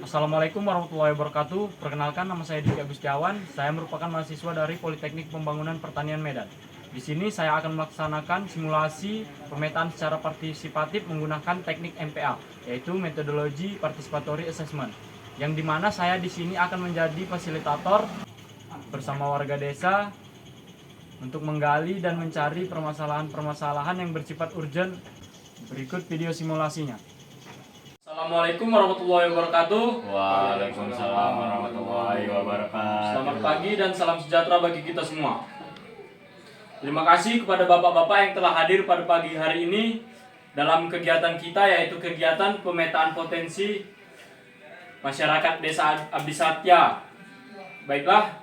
Assalamualaikum warahmatullahi wabarakatuh. Perkenalkan, nama saya Diki Agustiawan. Saya merupakan mahasiswa dari Politeknik Pembangunan Pertanian Medan. Di sini saya akan melaksanakan simulasi pemetaan secara partisipatif menggunakan teknik MPA, yaitu metodologi participatory assessment. Yang dimana saya di sini akan menjadi fasilitator bersama warga desa untuk menggali dan mencari permasalahan-permasalahan yang bersifat urgent. Berikut video simulasinya. Assalamualaikum warahmatullahi wabarakatuh. Waalaikumsalam warahmatullahi wabarakatuh. Selamat pagi dan salam sejahtera bagi kita semua. Terima kasih kepada bapak-bapak yang telah hadir pada pagi hari ini dalam kegiatan kita, yaitu kegiatan pemetaan potensi masyarakat Desa Abdi Satya. Baiklah,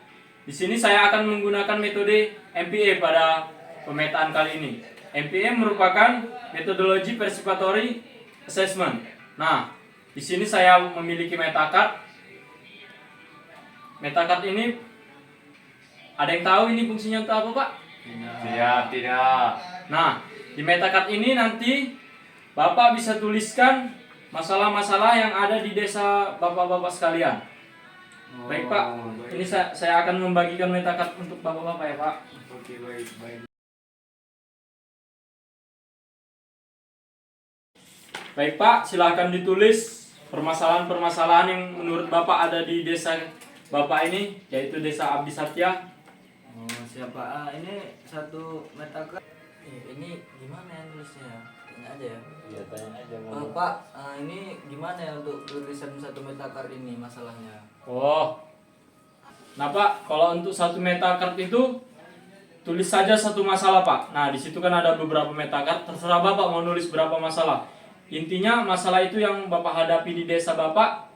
di sini saya akan menggunakan metode MPA pada pemetaan kali ini. MPA merupakan metodologi participatory assessment. Nah, di sini saya memiliki metacard. Metacard ini ada yang tahu ini fungsinya untuk apa, Pak? Tidak. Nah, di metacard ini nanti Bapak bisa tuliskan masalah-masalah yang ada di desa Bapak-bapak sekalian. Baik, Pak. Ini saya akan membagikan metacard untuk Bapak-bapak ya, Pak. Oke, baik. Baik, Pak, silahkan ditulis permasalahan-permasalahan yang menurut Bapak ada di desa Bapak ini, yaitu Desa Abdi Satya. Oh, siapa? Ini satu metacard. Ini gimana ya tulisnya? Tanya aja ya. Iya, tanya aja. Pak, ini gimana ya untuk tulisan satu metacard ini masalahnya? Oh, nah Pak, kalau untuk satu metacard itu tulis saja satu masalah, Pak. Nah, di situ kan ada beberapa metacard, terserah Bapak mau nulis berapa masalah. Intinya masalah itu yang Bapak hadapi di desa Bapak.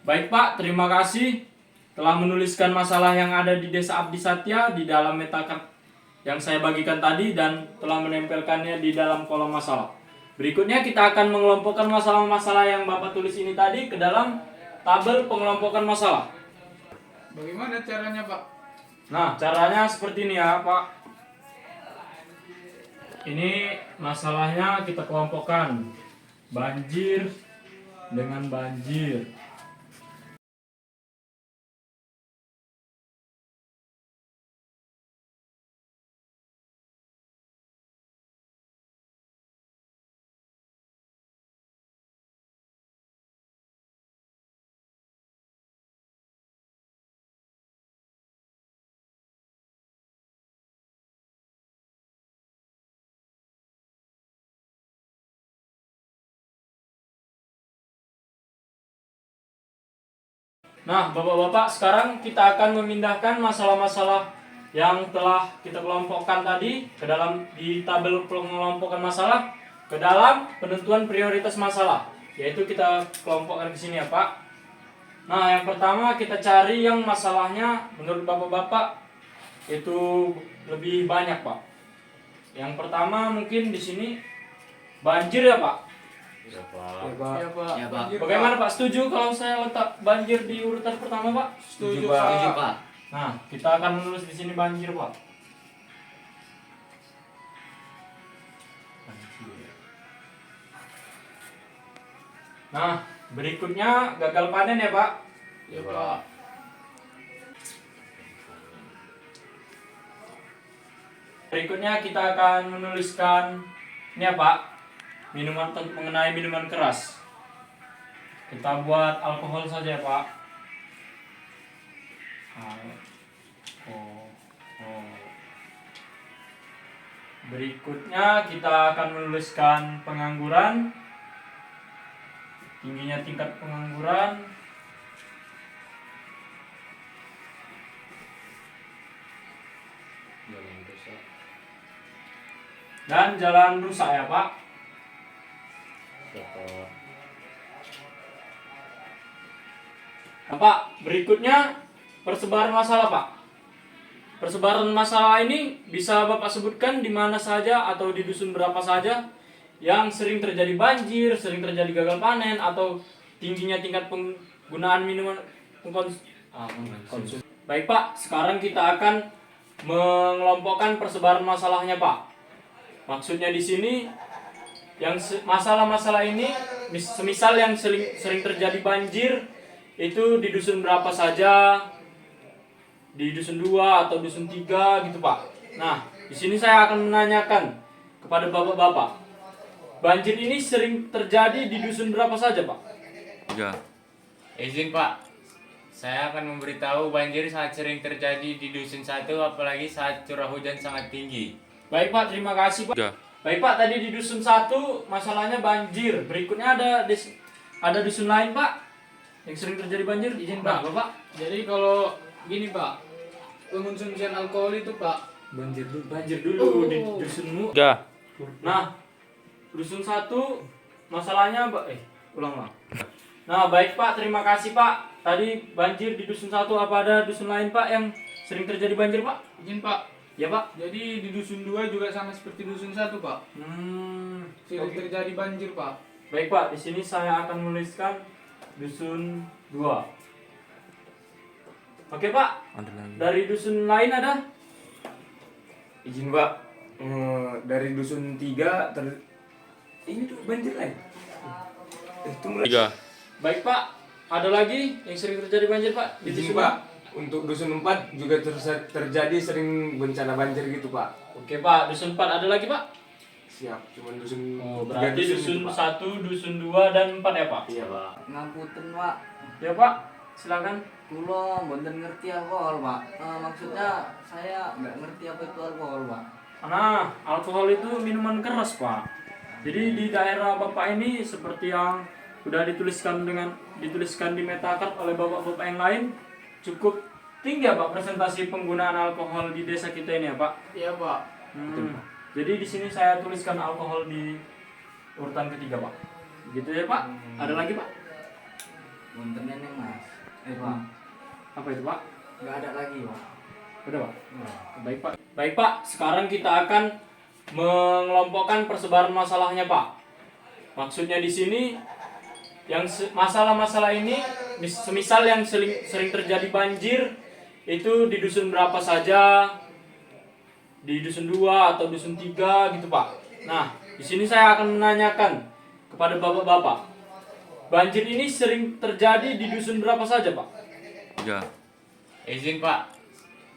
Baik, Pak, terima kasih telah menuliskan masalah yang ada di Desa Abdi Satya di dalam metacard yang saya bagikan tadi dan telah menempelkannya di dalam kolom masalah. Berikutnya kita akan mengelompokkan masalah-masalah yang Bapak tulis ini tadi ke dalam tabel pengelompokan masalah. Bagaimana caranya, Pak? Nah, caranya seperti ini ya, Pak. Ini masalahnya kita kelompokkan banjir dengan banjir. Nah, Bapak-bapak, sekarang kita akan memindahkan masalah-masalah yang telah kita kelompokkan tadi ke dalam di tabel pengelompokan masalah ke dalam penentuan prioritas masalah, yaitu kita kelompokkan di sini ya, Pak. Nah, yang pertama kita cari yang masalahnya menurut Bapak-bapak itu lebih banyak, Pak. Yang pertama mungkin di sini banjir ya, Pak. Iya, Ya, Pak. Ya, Pak. Bagaimana, Pak? Setuju kalau saya letak banjir di urutan pertama, Pak? Setuju, Setuju, Pak. Pak. Nah, kita akan menulis di sini banjir, Pak. Nah, berikutnya gagal panen ya, Pak. Iya, Pak. Berikutnya kita akan menuliskan ini ya, Pak. Mengenai minuman keras. Kita buat alkohol saja ya, Pak. Alkohol. Berikutnya kita akan menuliskan pengangguran. Tingginya tingkat pengangguran. dan jalan rusak ya Pak. Siap, Pak. Nah, Pak, berikutnya persebaran masalah Pak. Persebaran masalah ini bisa Bapak sebutkan di mana saja atau di dusun berapa saja yang sering terjadi banjir, sering terjadi gagal panen, atau tingginya tingkat penggunaan minuman konsumsi. Baik Pak, sekarang kita akan mengelompokkan persebaran masalahnya Pak. Maksudnya di sini yang masalah-masalah ini semisal yang sering terjadi banjir itu di dusun berapa saja, di dusun 2 atau dusun 3 gitu Pak. Nah, di sini saya akan menanyakan kepada bapak-bapak, banjir ini sering terjadi di dusun berapa saja Pak? 3. Izin Pak, saya akan memberitahu banjir sangat sering terjadi di dusun 1, apalagi saat curah hujan sangat tinggi. Baik Pak, terima kasih Pak. 3. Baik Pak, tadi di dusun 1 masalahnya banjir. Berikutnya ada dusun lain Pak yang sering terjadi banjir. Izin Pak, Bapak. Jadi kalau gini Pak, pengonsumsian alkohol itu Pak, Banjir dulu di dusunmu. 3. Nah, dusun 1 masalahnya ulang. Nah, baik Pak, terima kasih Pak. Tadi banjir di dusun 1, apa ada dusun lain Pak yang sering terjadi banjir Pak? izin Pak. Ya Pak. Jadi di dusun 2 juga sama seperti dusun 1 Pak, sering Oke. terjadi banjir Pak. Baik Pak, di sini saya akan menuliskan dusun 2. Oke Pak, Ada lagi. dari dusun lain ada? Izin Pak, dari dusun 3 ini tuh banjir lain. Itu mulai. 3. Baik Pak, ada lagi yang sering terjadi banjir Pak? Di Izin dusun Pak, untuk dusun 4 juga terjadi sering bencana banjir gitu Pak. Oke Pak, dusun 4 ada lagi Pak? Siap, cuman dusun Berarti 3 dusun itu, Pak. 1, dusun 2, dan 4 ya Pak? Iya Pak. Ngapunten Pak, Ya Pak, silakan. kula mboten ngerti alkohol Pak. Maksudnya saya nggak ngerti apa itu alkohol Pak. Nah, alkohol itu minuman keras Pak. Jadi di daerah Bapak ini seperti yang sudah dituliskan di metakart oleh bapak-bapak yang lain, cukup tinggi ya Pak presentasi penggunaan alkohol di desa kita ini ya Pak. Iya Pak. Jadi di sini saya tuliskan alkohol di urutan ketiga Pak. Gitu ya Pak. Ada lagi Pak? Wonten neng Mas. Pak, Apa itu Pak? nggak ada lagi Pak. Udah Pak. Baik Pak. Baik Pak. Sekarang kita akan mengelompokkan persebaran masalahnya Pak. Maksudnya di sini yang masalah-masalah ini semisal yang sering terjadi banjir itu di dusun berapa saja, di dusun 2 atau dusun 3 gitu Pak. Nah, di sini saya akan menanyakan kepada bapak-bapak, banjir ini sering terjadi di dusun berapa saja Pak? 3. Izin Pak,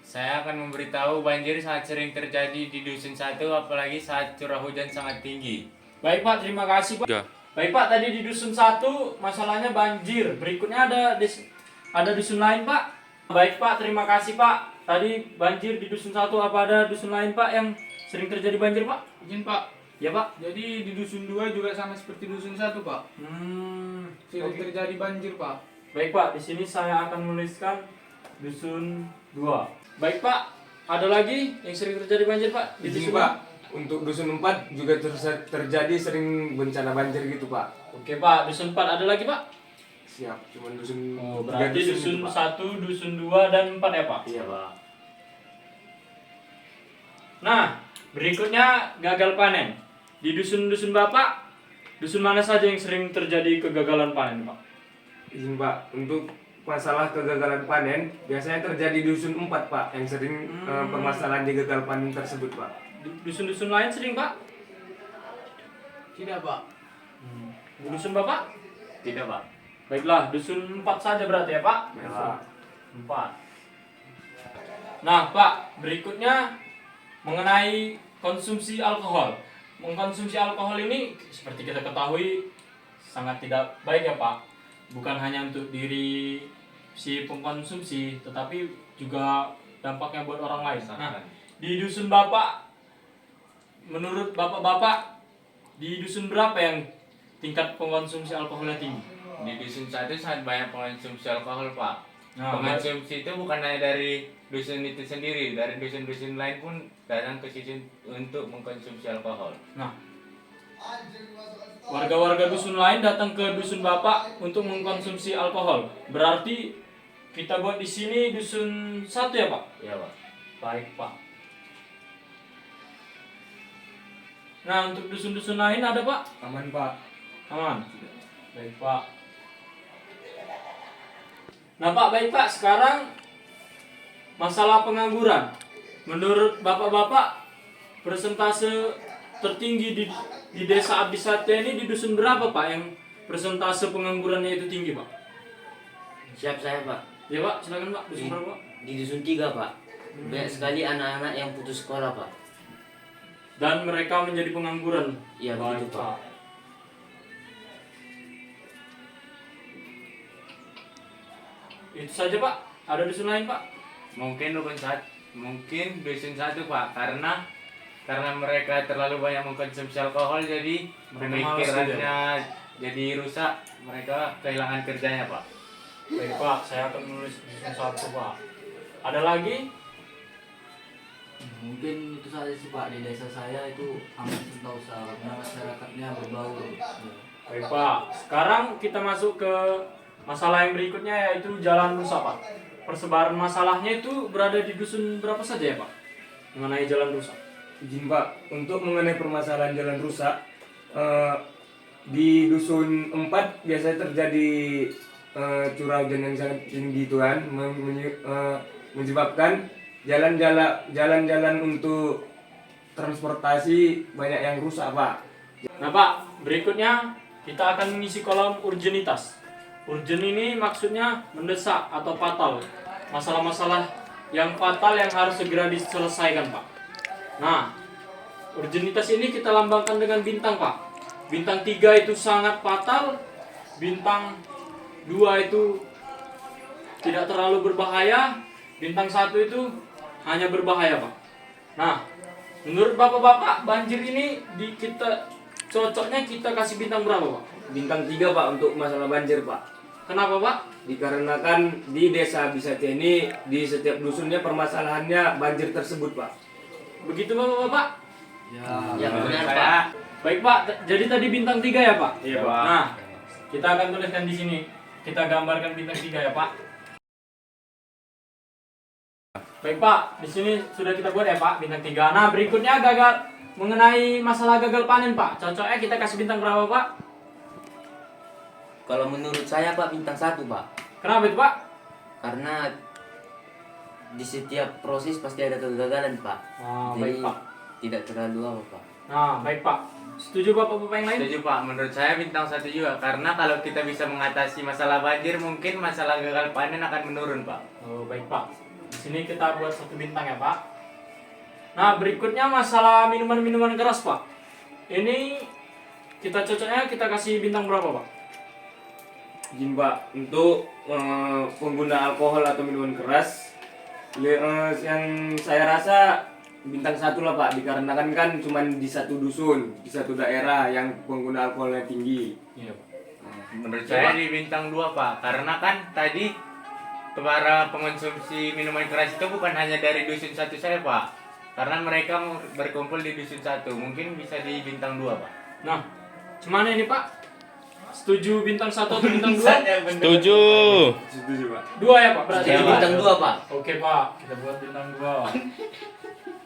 saya akan memberitahu banjir sangat sering terjadi di dusun 1, apalagi saat curah hujan sangat tinggi. Baik Pak, terima kasih Pak. 3. Baik Pak, tadi di dusun 1 masalahnya banjir. Berikutnya ada dusun lain Pak. Baik Pak, terima kasih Pak. Tadi banjir di dusun 1, apa ada dusun lain Pak yang sering terjadi banjir Pak? Izin Pak. Ya Pak. Jadi di dusun 2 juga sama seperti dusun 1 Pak, sering Oke. terjadi banjir Pak. Baik Pak, di sini saya akan menuliskan dusun 2. Baik Pak, ada lagi yang sering terjadi banjir Pak? Di Izin dusun Pak, untuk dusun 4 juga terjadi sering bencana banjir gitu Pak. Oke Pak, dusun 4 ada lagi Pak? Siap, cuman dusun Berarti 3 dusun itu, Pak. 1, dusun 2, dan 4 ya Pak? Iya Pak. Nah, berikutnya gagal panen. Di dusun-dusun Bapak, dusun mana saja yang sering terjadi kegagalan panen Pak? Izin Pak, untuk masalah kegagalan panen biasanya terjadi di dusun 4 Pak, yang sering permasalahan di gagal panen tersebut Pak. Dusun-dusun lain sering Pak? Tidak Pak. Di dusun Bapak? Tidak Pak. Baiklah, dusun 4 saja berarti ya Pak? Ya, Pak. 4. Nah Pak, berikutnya mengenai konsumsi alkohol. Mengkonsumsi alkohol ini seperti kita ketahui sangat tidak baik ya Pak. Bukan hanya untuk diri si pengkonsumsi, tetapi juga dampaknya buat orang lain. Nah, di dusun Bapak, menurut Bapak-bapak, di dusun berapa yang tingkat pengkonsumsi alkoholnya tinggi? Di dusun 1 sangat banyak pengonsumsi alkohol Pak. Nah, Pengonsumsi itu bukan hanya dari dusun itu sendiri, dari dusun-dusun lain pun datang ke sini untuk mengkonsumsi alkohol. Nah, warga-warga dusun lain datang ke dusun Bapak untuk mengkonsumsi alkohol. Berarti kita buat di sini dusun 1 ya, Pak? Ya Pak. Baik, Pak. Nah, untuk dusun-dusun lain ada, Pak? Aman Pak. Aman. Baik, Pak. Nah, Pak, baik, Pak. Sekarang masalah pengangguran. Menurut Bapak-bapak, persentase tertinggi di Desa Abdi Satya ini di dusun berapa, Pak, yang persentase penganggurannya itu tinggi, Pak? Siap saya Pak. Ya, Pak, silakan, Pak. Dusun berapa, Pak? Di dusun 3 Pak. Banyak sekali anak-anak yang putus sekolah Pak. Dan mereka menjadi pengangguran. Iya Baik, begitu Pak. Itu saja, Pak. Ada dusun lain, Pak? Mungkin dusun 1 Pak, karena mereka terlalu banyak mengkonsumsi alkohol, jadi Mereka pemikirannya jadi rusak, mereka kehilangan kerjanya Pak. Baik, Pak. Saya akan menulis dusun 1, Pak. Ada lagi? Mungkin itu saja sih Pak, di desa saya itu aman sentosa karena masyarakatnya berbaur. Baik, Pak. Sekarang kita masuk ke masalah yang berikutnya, yaitu jalan rusak, Pak. Persebaran masalahnya itu berada di dusun berapa saja ya, Pak? Mengenai jalan rusak. Izin Pak, untuk mengenai permasalahan jalan rusak, di dusun 4 biasanya terjadi curah hujan yang sangat tinggi itu kan, menyebabkan jalan-jalan untuk transportasi banyak yang rusak Pak. Nah, Pak, berikutnya kita akan mengisi kolom urgenitas. Urgen ini maksudnya mendesak atau fatal. Masalah-masalah yang fatal yang harus segera diselesaikan, Pak. Nah, urgenitas ini kita lambangkan dengan bintang, Pak. Bintang 3 itu sangat fatal, bintang 2 itu tidak terlalu berbahaya, bintang 1 itu hanya berbahaya, Pak. Nah, menurut Bapak-bapak, banjir ini cocoknya kita kasih bintang berapa, Pak? Bintang 3 Pak untuk masalah banjir Pak. Kenapa, Pak? Dikarenakan di desa Abisatya ini di setiap dusunnya permasalahannya banjir tersebut Pak. Begitu, Bapak-bapak? Ya benar Pak. Saya Baik, Pak. Jadi tadi bintang 3 ya, Pak? Iya, Pak. Nah, kita akan tuliskan di sini. Kita gambarkan bintang 3 ya, Pak. Baik, Pak. Di sini sudah kita buat ya, Pak, bintang 3. Nah, berikutnya mengenai masalah gagal panen, Pak. Cocoknya kita kasih bintang berapa, Pak? Kalau menurut saya Pak bintang 1 Pak. Kenapa itu, Pak? Karena di setiap proses pasti ada kegagalan Pak. Nah, baik, Jadi Pak. tidak terlalu apa Pak. Nah, baik, Pak. Setuju Bapak-bapak yang lain? setuju Pak, menurut saya bintang 1 juga, karena kalau kita bisa mengatasi masalah banjir, mungkin masalah gagal panen akan menurun Pak. Oh, baik, Pak. Di sini kita buat 1 bintang ya, Pak. Nah, berikutnya masalah minuman-minuman keras, Pak. Ini kita cocoknya kita kasih bintang berapa, Pak? Izin Pak, untuk pengguna alkohol atau minuman keras yang saya rasa bintang 1 lah Pak, dikarenakan kan cuma di satu dusun, di satu daerah yang pengguna alkoholnya tinggi. Iya, Pak. Menurut saya di bintang 2 Pak, karena kan tadi para pengonsumsi minuman keras itu bukan hanya dari dusun 1 saya Pak, karena mereka berkumpul di dusun 1, mungkin bisa di bintang 2 Pak. Nah, gimana ini, Pak? Setuju bintang 1 atau bintang 2? Setuju. Setuju Pak. 2 ya, Pak? Berarti Jadi ya, Pak? bintang 2 Pak. Oke, Pak. Kita buat bintang 2.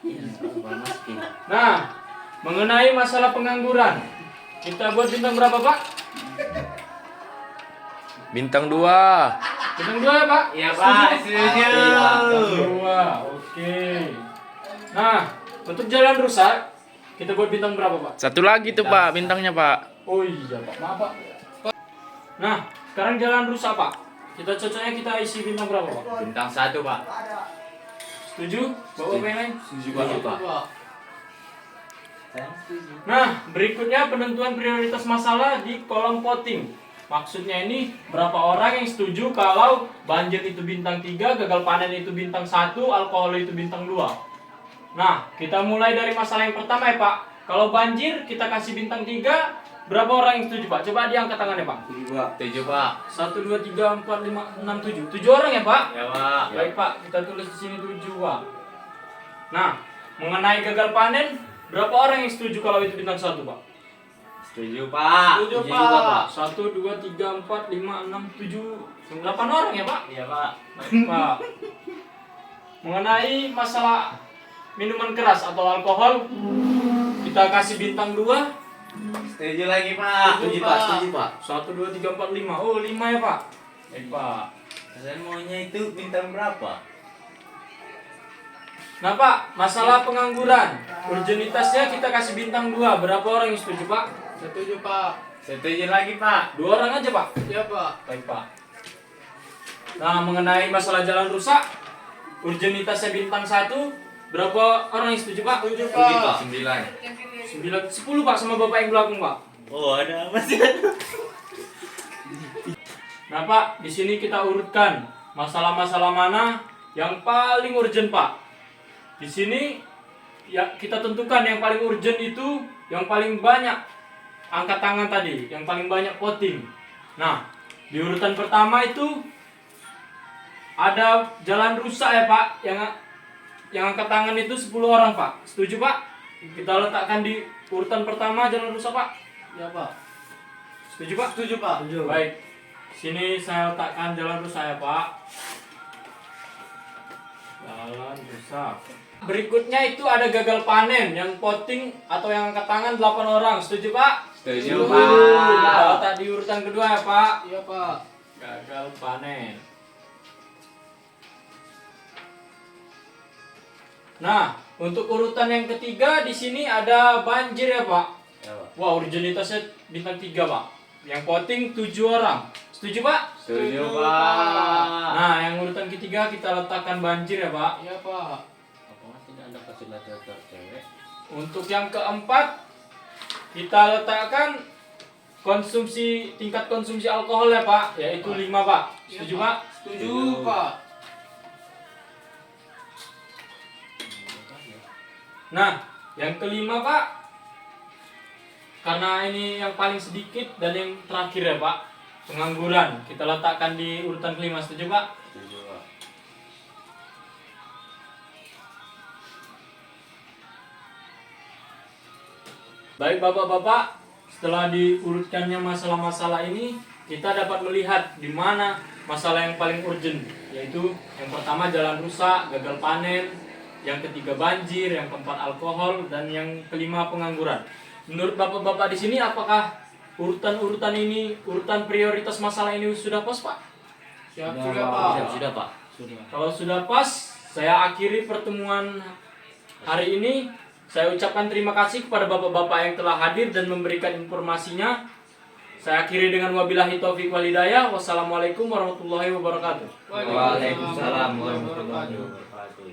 Iya, Pak masukin. Nah, mengenai masalah pengangguran, kita buat bintang berapa, Pak? Bintang 2. Bintang 2 ya, Pak? Iya Pak, setuju. Bintang 2. Oke. Nah, untuk jalan rusak, kita buat bintang berapa, Pak? Satu lagi tuh Pak, bintangnya Pak. Oh iya, Pak. Maaf, Pak. Nah, sekarang jalan rusak, Pak. Cocoknya kita isi bintang berapa, Pak? Bintang 1 Pak. Setuju? Bapak yang lain? Setuju Setuju, Pak. Pak. Nah, berikutnya penentuan prioritas masalah di kolom voting. Maksudnya ini berapa orang yang setuju kalau banjir itu bintang 3, gagal panen itu bintang 1, alkohol itu bintang 2. Nah, kita mulai dari masalah yang pertama ya, Pak. Kalau banjir kita kasih bintang 3, berapa orang yang setuju Pak? Coba diangkat tangannya Pak. Setuju Pak. 1, 2, 3, 4, 5, 6, 7. 7 orang ya Pak? Ya Pak. Baik Pak, kita tulis di sini 7 Pak. Nah, mengenai gagal panen, berapa orang yang setuju kalau itu bintang 1 Pak? Setuju Pak. Setuju Pak. 1, 2, 3, 4, 5, 6, 7, 8 orang ya Pak? Iya Pak. Baik Pak. Mengenai masalah minuman keras atau alkohol, kita kasih bintang 2. Setuju lagi Pak. Setuju Pak, setuju Pak. 1, 2, 3, 4, 5. Oh, 5 ya Pak. Baik Pak. Saya maunya itu bintang berapa? Nah Pak, masalah pengangguran, urgenitasnya kita kasih bintang 2. Berapa orang yang setuju Pak? Setuju Pak. Setuju lagi Pak. 2 orang aja Pak. Ya Pak. Baik Pak. Nah, mengenai masalah jalan rusak, urgenitasnya bintang 1. Berapa orang yang setuju Pak? Setuju Setuju Pak. Pak. 9. 10 Pak sama Bapak yang belakang Pak. Oh ada masih. Nah Pak, di sini kita urutkan masalah-masalah mana yang paling urgent Pak. Di sini ya kita tentukan yang paling urgent itu yang paling banyak angkat tangan tadi, yang paling banyak voting. Nah, di urutan pertama itu ada jalan rusak ya Pak, yang angkat tangan itu 10 orang Pak. Setuju Pak? Kita letakkan di urutan pertama jalan rusak Pak. Ya Pak. Setuju Pak? Setuju Pak. Baik. Sini saya letakkan jalan rusak ya Pak. Jalan rusak. Berikutnya itu ada gagal panen yang voting atau yang angkat tangan 8 orang. Setuju Pak? Setuju Kita Pak. letak di urutan kedua ya Pak. Iya Pak. Gagal panen. Nah, untuk urutan yang ketiga di sini ada banjir ya Pak. Ya, Pak. Wah, urgenitasnya bintang 3 Pak. Yang voting 7 orang. Setuju Pak? Setuju Pak. Nah, yang urutan ketiga kita letakkan banjir ya Pak. Iya Pak. Apakah tidak ada fasilitator cewek? Untuk yang keempat kita letakkan tingkat konsumsi alkohol ya Pak, yaitu 5 Pak. Setuju Pak? Setuju Pak. Nah, yang kelima Pak, karena ini yang paling sedikit dan yang terakhir ya Pak, pengangguran. Kita letakkan di urutan kelima. Setuju Pak? Setuju Pak. Baik Bapak-bapak, setelah diurutkannya masalah-masalah ini, kita dapat melihat di mana masalah yang paling urgent, yaitu yang pertama jalan rusak, gagal panen, yang ketiga banjir, yang keempat alkohol, dan yang kelima pengangguran. Menurut Bapak-bapak di sini, apakah urutan-urutan ini, urutan prioritas masalah ini sudah pas Pak? Siap sudah Pak. Sudah Pak. Kalau sudah pas, saya akhiri pertemuan hari ini. Saya ucapkan terima kasih kepada bapak-bapak yang telah hadir dan memberikan informasinya. Saya akhiri dengan wabillahi taufiq wal hidayah. Wassalamualaikum warahmatullahi wabarakatuh. Waalaikumsalam Waalaikumsalam warahmatullahi warahmatullahi wabarakatuh. wabarakatuh.